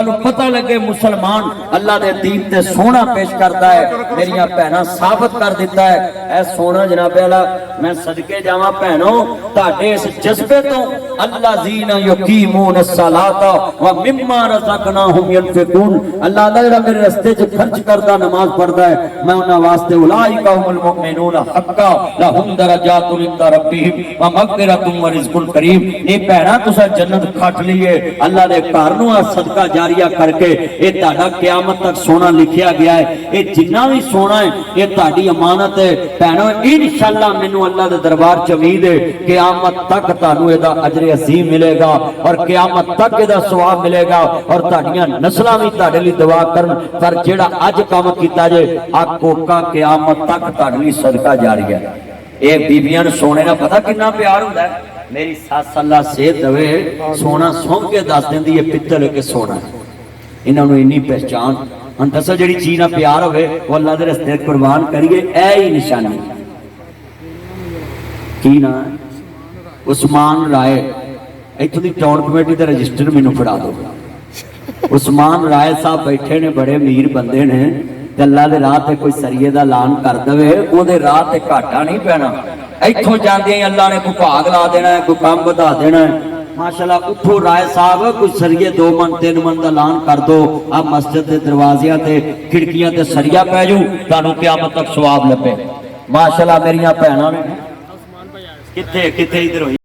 पता लगे मुसलमान अल्लाह दे दीन ते सोना पेश करता है। मेरिया भैनां साबित कर दिता है ऐ सोना जनाब वाला। मैं सदके जावां भैनों तुहाडे इस जज्बे तो अल्लाज़ीना युकीमून सलाता व मिम्मा रज़क़नाहुम यनफिकून। अल्लाह दा जेड़ा मेरे रास्ते च खर्च करदा नमाज पढ़दा है मैं उन्हां वास्ते उलाइका हुमुल मुमिनून हक्का लहुम दरजातुन इंदा रब्बिहिम व मग़फ़िरतुम व रिज़्कुन करीम। ए भैनां तुसां जन्नत खट लईए अल्लाह दे घर नूं सदका करके ये ताड़ा क़यामत तक सोना लिखिया गया है। ये जिन्ना भी सोना है ये ताड़ी अमानत है भैनों। इंशाअल्लाह मैनू अल्लाह दे दरबार च उम्मीद है क़यामत तक तानू इहदा अजर अज़ीम मिलेगा और क़यामत तक इहदा सवाब मिलेगा और ताड़ियां नस्लां भी ताड़े लई दुआ करन। पर जेड़ा अज काम कीता जे आ कोका क़यामत तक ताड़े लई सदका जारी है। ये बीबियां नूं सोने दा पता कितना प्यार हुंदा है। मेरी सस अल्लाह सेहत दवे सोना सौंप के दस दिंदी है पित्तल के सोना इन्होंने इन्नी पहचान। हम दसो जी चीज ना प्यार हो वो अल्लाह के रस्ते कुर्बान करिए ऐ ही निशानी की ना उस्मान राय इतों की टाउन कमेटी का रजिस्टर मैनू फड़ा दो। उस्मान राय साहब बैठे ने बड़े अमीर बंदे ने अल्लाह के राह से कोई सरिये का ऐलान कर दे वो राह से घाटा नहीं पैना। इतों जाते अल्लाह ने कोई भाग ला देना है कोई काम बधा देना है। माशाअल्लाह उठो राय साहब कुछ सरिये 2 मन 3 मन का ऐलान कर दो। आप मस्जिद के दरवाजिया ते खिड़कियां ते सरिया पै जू तुहानू क़यामत तक सवाब लभे। माशाअल्लाह मेरिया भैनां किथे किथे इधर